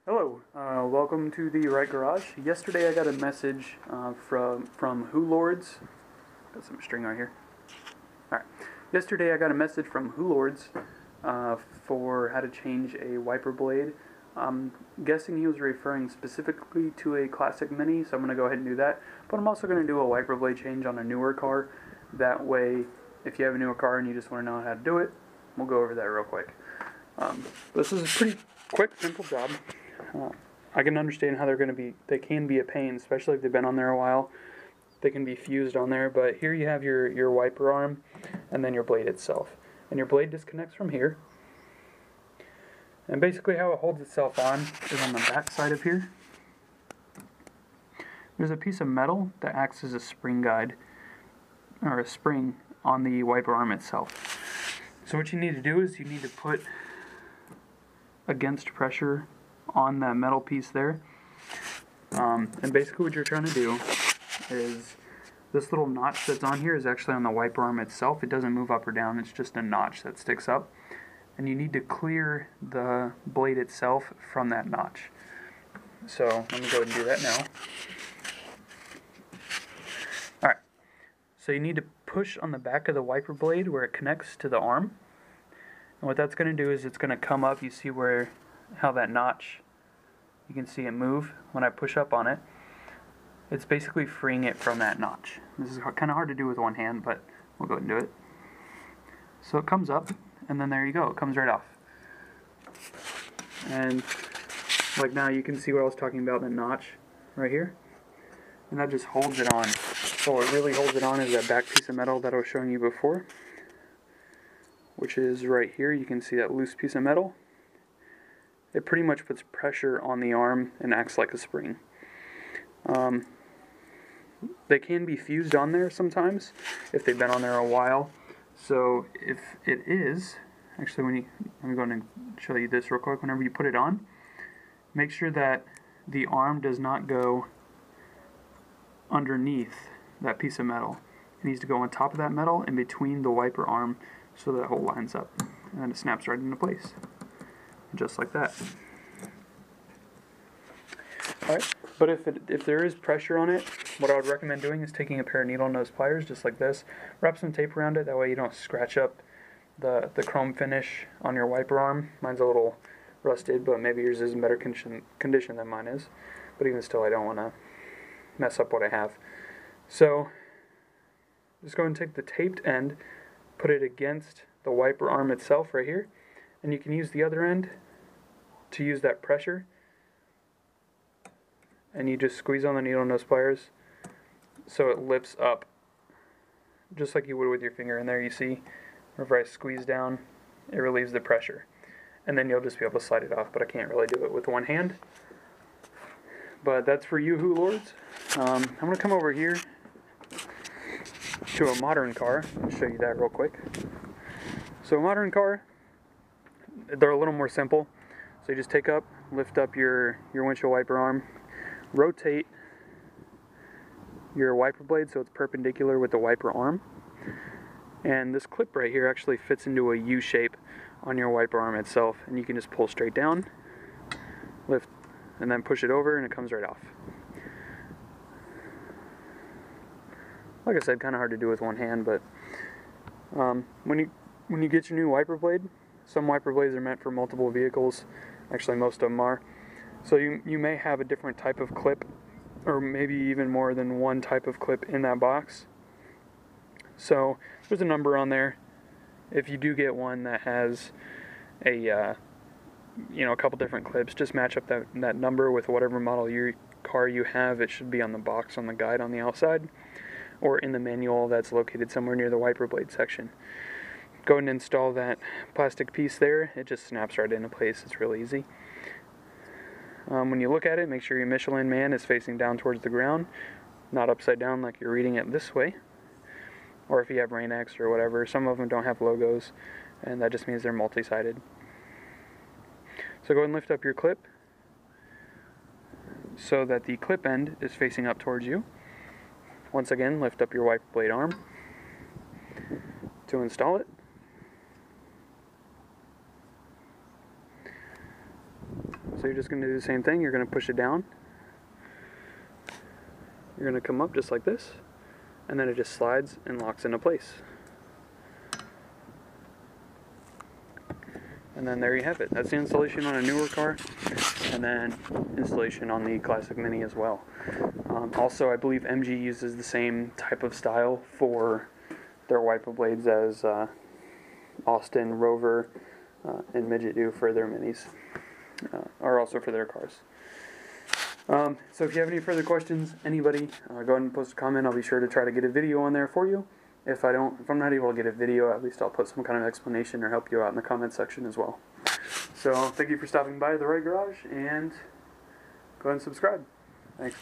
Hello, welcome to the Right Garage. Yesterday I got a message from Who Lords. Got some string right here. All right. Yesterday I got a message from Who Lords for how to change a wiper blade. I'm guessing he was referring specifically to a classic Mini, so I'm going to go ahead and do that. But I'm also going to do a wiper blade change on a newer car. That way, if you have a newer car and you just want to know how to do it, we'll go over that real quick. This is a pretty quick, simple job. I can understand how they can be a pain, especially if they've been on there a while. They can be fused on there, but here you have your wiper arm and then your blade itself. And your blade disconnects from here. And basically how it holds itself on is on the back side of here. There's a piece of metal that acts as a spring guide, or a spring on the wiper arm itself. So what you need to do is you need to put against pressure on that metal piece there. And basically what you're trying to do is this little notch that's on here is actually on the wiper arm itself. It doesn't move up or down, it's just a notch that sticks up. And you need to clear the blade itself from that notch. So let me go ahead and do that now. Alright, so you need to push on the back of the wiper blade where it connects to the arm. And what that's going to do is it's going to come up. You see how that notch, you can see it move when I push up on it. It's basically freeing it from that notch. This is kind of hard to do with one hand, but we'll go ahead and do it. So it comes up, and then there you go. It comes right off. And like now you can see what I was talking about, the notch right here. And that just holds it on. So what really holds it on is that back piece of metal that I was showing you before, which is right here. You can see that loose piece of metal. It pretty much puts pressure on the arm and acts like a spring. They can be fused on there sometimes if they've been on there a while. So if it is, actually let me go and show you this real quick. Whenever you put it on, make sure that the arm does not go underneath that piece of metal. It needs to go on top of that metal in between the wiper arm so that hole lines up. And then it snaps right into place. Just like that. Alright, but if there is pressure on it, what I would recommend doing is taking a pair of needle nose pliers just like this, wrap some tape around it, that way you don't scratch up the chrome finish on your wiper arm. Mine's a little rusted, but maybe yours is in better condition than mine is. But even still, I don't want to mess up what I have. So, just go and take the taped end, put it against the wiper arm itself right here, and you can use the other end to use that pressure, and you just squeeze on the needle nose pliers so it lifts up just like you would with your finger. In there you see whenever I squeeze down it relieves the pressure, and then you'll just be able to slide it off, but I can't really do it with one hand. But that's for you Who Lords. I'm going to come over here to a modern car and show you that real quick. So a modern car, they're a little more simple. So you just lift up your windshield wiper arm, rotate your wiper blade so it's perpendicular with the wiper arm. And this clip right here actually fits into a U shape on your wiper arm itself. And you can just pull straight down, lift, and then push it over and it comes right off. Like I said, kind of hard to do with one hand, but when you get your new wiper blade, some wiper blades are meant for multiple vehicles. Actually, most of them are. So you may have a different type of clip, or maybe even more than one type of clip in that box. So there's a number on there. If you do get one that has a couple different clips, just match up that number with whatever model your car you have. It should be on the box on the guide on the outside, or in the manual that's located somewhere near the wiper blade section. Go ahead and install that plastic piece there. It just snaps right into place. It's real easy. When you look at it, make sure your Michelin man is facing down towards the ground, not upside down like you're reading it this way. Or if you have Rain-X or whatever, some of them don't have logos, and that just means they're multi-sided. So go ahead and lift up your clip so that the clip end is facing up towards you. Once again, lift up your wiper blade arm to install it. So you're just going to do the same thing. You're going to push it down. You're going to come up just like this, and then it just slides and locks into place. And then there you have it. That's the installation on a newer car, and then installation on the Classic Mini as well. Also, I believe MG uses the same type of style for their wiper blades as Austin, Rover, and Midget do for their Minis, or also for their cars. So if you have any further questions, anybody, go ahead and post a comment. I'll be sure to try to get a video on there for you. If I'm not able to get a video, at least I'll put some kind of explanation or help you out in the comment section as well. So thank you for stopping by The Right Garage, and go ahead and subscribe. Thanks.